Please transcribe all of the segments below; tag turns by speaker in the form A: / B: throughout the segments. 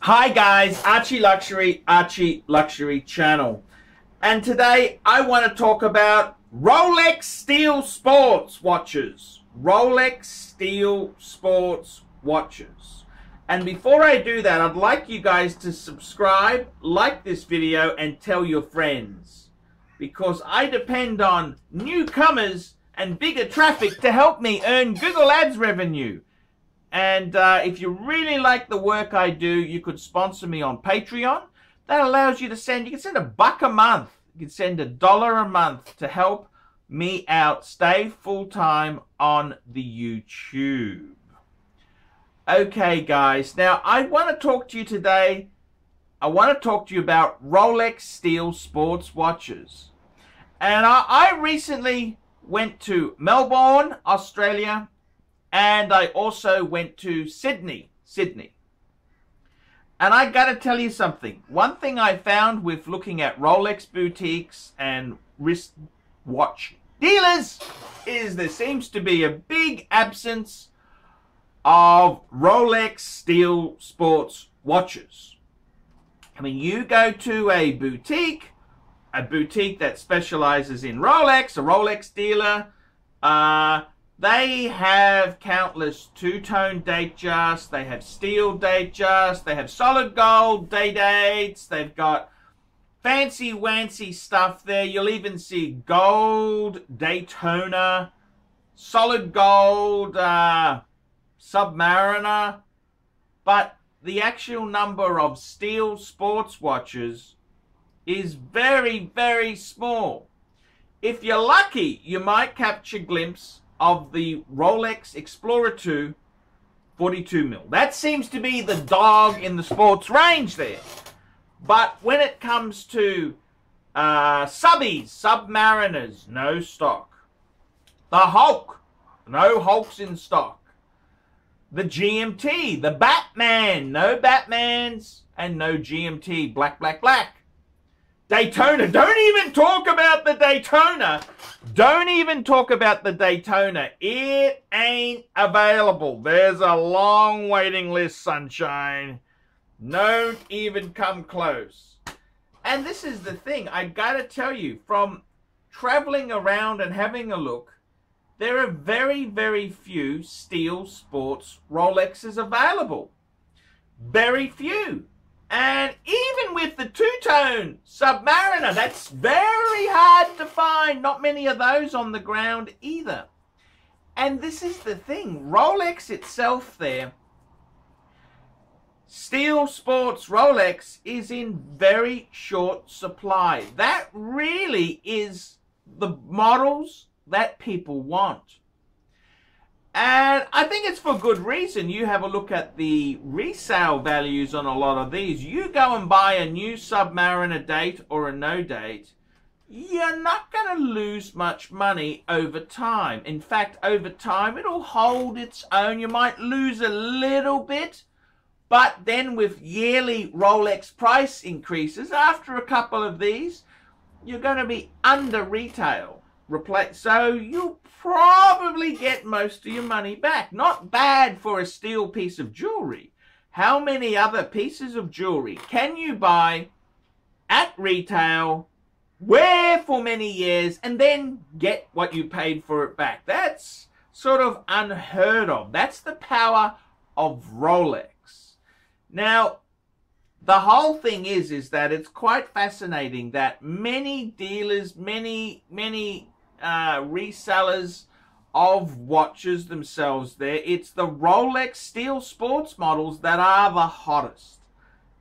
A: Hi guys, ArchieLuxury channel. And today I want to talk about Rolex Steel Sports watches. Rolex Steel Sports watches. And before I do that, I'd like you guys to subscribe, like this video, and tell your friends. Because I depend on newcomers and bigger traffic to help me earn Google Ads revenue. And if you really like the work I do, you could sponsor me on Patreon. That allows you to send, you can send $1 a month. You can send $1 a month to help me out, stay full-time on the YouTube. Okay, guys. Now, I want to talk to you today. I want to talk to you about Rolex Steel Sports watches. And I recently went to Melbourne, Australia. And I also went to Sydney. And I gotta tell you something. One thing I found with looking at Rolex boutiques and wristwatch dealers is there seems to be a big absence of Rolex Steel Sports watches. I mean, you go to a boutique that specializes in Rolex, a Rolex dealer, they have countless two-tone Datejust, they have steel Datejust, they have solid gold day-dates, they've got fancy-wancy stuff there. You'll even see gold Daytona, solid gold Submariner. But the actual number of steel sports watches is very, very small. If you're lucky, you might catch a glimpse of the Rolex Explorer 2 42mm. That seems to be the dog in the sports range there. But when it comes to subbies, Submariners, no stock. The Hulk, no Hulks in stock. The GMT, the Batman, no Batmans, and no GMT, black. Daytona, don't even talk about the Daytona. Don't even talk about the Daytona. It ain't available. There's a long waiting list, sunshine. Don't even come close. And this is the thing. I gotta tell you, from traveling around and having a look, there are very, very few steel sports Rolexes available. Very few. And even with the two-tone Submariner, that's very hard to find. Not many of those on the ground either. And this is the thing. Rolex itself there, Steel Sports Rolex, is in very short supply. That really is the models that people want. And I think it's for good reason. You have a look at the resale values on a lot of these. You go and buy a new Submariner date or a no date, you're not going to lose much money over time. In fact, over time, it'll hold its own. You might lose a little bit, but then with yearly Rolex price increases, after a couple of these, you're going to be under retail. So you'll probably get most of your money back. Not bad for a steel piece of jewelry. How many other pieces of jewelry can you buy at retail, wear for many years, and then get what you paid for it back? That's sort of unheard of. That's the power of Rolex. Now, the whole thing is that it's quite fascinating that many dealers, many resellers of watches themselves there, it's the Rolex Steel Sports models that are the hottest.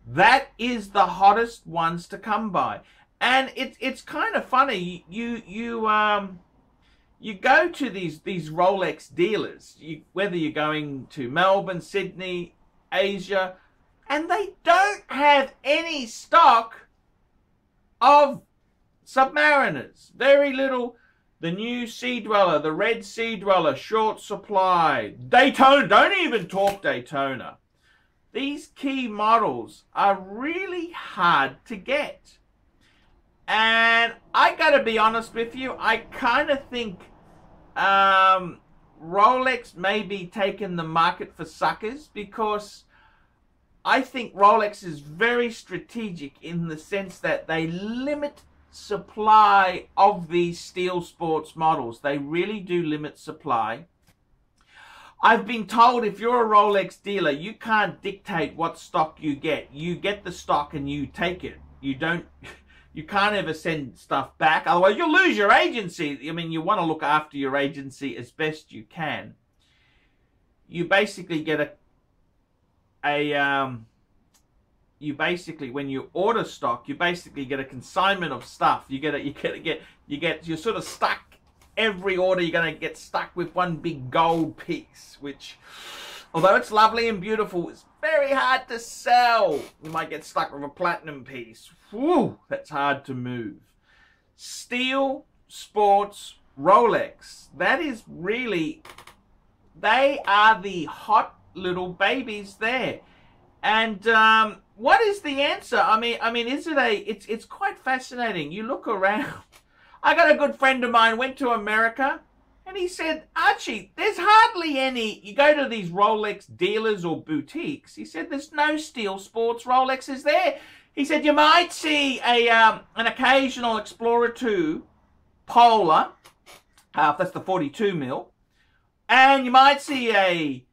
A: That is the hottest ones to come by. And it's kind of funny. You go to these Rolex dealers, whether you're going to Melbourne, Sydney, Asia, and they don't have any stock of Submariners. Very little. The new Sea Dweller, the red Sea Dweller, short supply. Daytona, don't even talk Daytona. These key models are really hard to get. And I gotta be honest with you, I kind of think Rolex may be taking the market for suckers, because I think Rolex is very strategic in the sense that they limit supply of these steel sports models. They really do limit supply. I've been told if you're a Rolex dealer, you can't dictate what stock you get. You get the stock and you take it. You can't ever send stuff back. Otherwise, you'll lose your agency. I mean, you want to look after your agency as best you can. You basically get when you order stock, you basically get a consignment of stuff. You're sort of stuck. Every order you're going to get stuck with one big gold piece, which, although it's lovely and beautiful, it's very hard to sell. You might get stuck with a platinum piece. Whew, that's hard to move. Steel sports Rolex. That is really, they are the hot little babies there. And what is the answer? I mean, it's quite fascinating. You look around. I got a good friend of mine went to America and he said, Archie, there's hardly any, you go to these Rolex dealers or boutiques, he said there's no steel sports Rolexes there. He said you might see an occasional Explorer 2 Polar, that's the 42 mil, and you might see a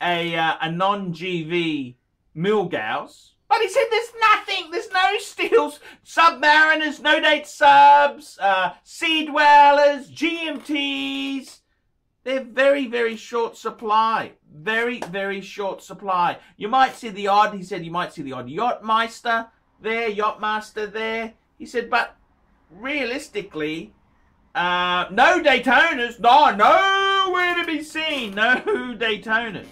A: non-GV Milgauss. But he said there's nothing, there's no steels, Submariners, no date subs, Sea Dwellers, GMTs. They're very, very short supply. Very, very short supply. You might see the odd, he said, you might see the odd Yachtmaster there. He said, but realistically, no Daytonas, nowhere to be seen, no Daytonas.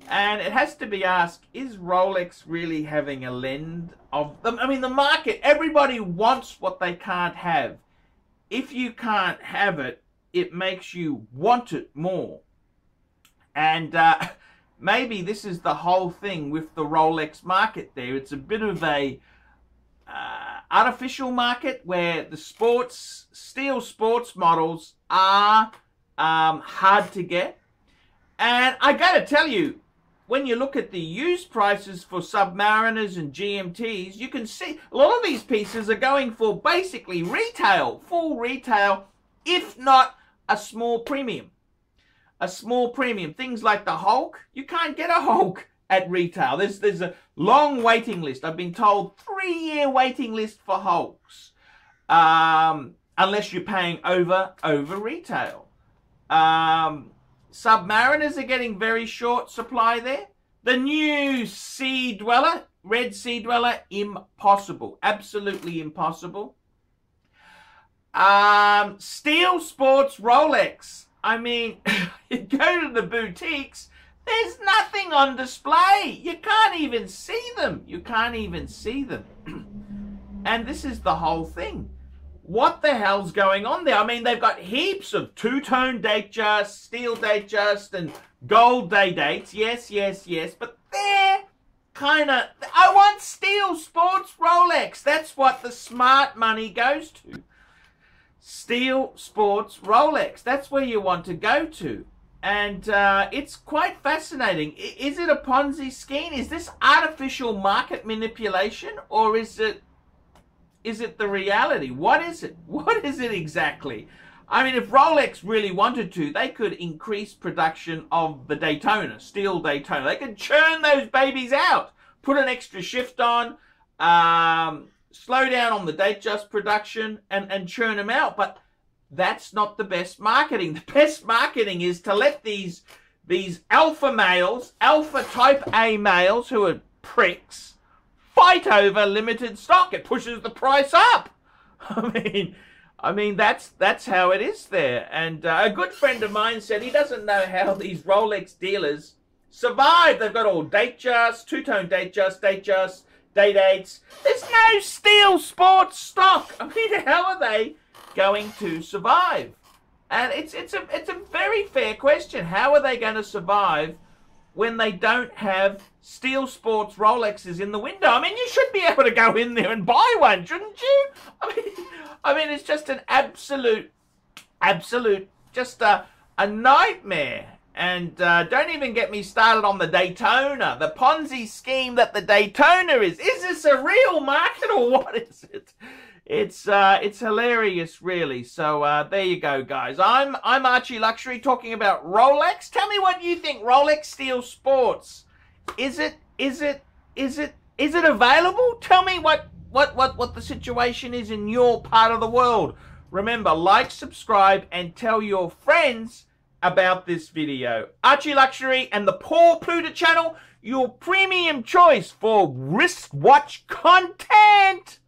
A: And it has to be asked, is Rolex really having a lend of them? I mean, the market, everybody wants what they can't have. If you can't have it, it makes you want it more. And maybe this is the whole thing with the Rolex market there. It's a bit of a artificial market where the steel sports models are hard to get. And I got to tell you, when you look at the used prices for Submariners and GMTs, you can see a lot of these pieces are going for basically retail, full retail, if not a small premium. A small premium. Things like the Hulk, you can't get a Hulk at retail. There's a long waiting list. I've been told 3-year waiting list for Hulks, unless you're paying over retail. Submariners are getting very short supply there. The new Sea Dweller, Red Sea Dweller, impossible. Absolutely impossible. Steel sports Rolex. I mean, you go to the boutiques, there's nothing on display. You can't even see them. You can't even see them. And this is the whole thing. What the hell's going on there? I mean, they've got heaps of two-tone Datejust, steel Datejust, and gold day dates. Yes, yes, yes. But they're kind of... I want steel sports Rolex. That's what the smart money goes to. Steel sports Rolex. That's where you want to go to. And it's quite fascinating. Is it a Ponzi scheme? Is this artificial market manipulation? Or is it the reality? What is it? What is it exactly? I mean, if Rolex really wanted to, they could increase production of the Daytona, steel Daytona. They could churn those babies out, put an extra shift on, slow down on the Datejust production and churn them out. But that's not the best marketing. The best marketing is to let these alpha males, alpha type A males who are pricks, fight over limited stock. It pushes the price up. I mean that's how it is there. And a good friend of mine said he doesn't know how these Rolex dealers survive. They've got all Datejust, two-tone Datejust, day dates. There's no steel sports stock. I mean, how are they going to survive? And it's a very fair question. How are they going to survive when they don't have steel sports Rolexes in the window? I mean, you should be able to go in there and buy one, shouldn't you? I mean, it's just an absolute, just a nightmare. And don't even get me started on the Daytona, the Ponzi scheme that the Daytona is. Is this a real market or what is it? It's hilarious, really. So there you go, guys. I'm ArchieLuxury talking about Rolex. Tell me what you think. Rolex Steel Sports. Is it available? Tell me what the situation is in your part of the world. Remember, like, subscribe, and tell your friends about this video. ArchieLuxury and the Paul Pluta channel, your premium choice for wristwatch content.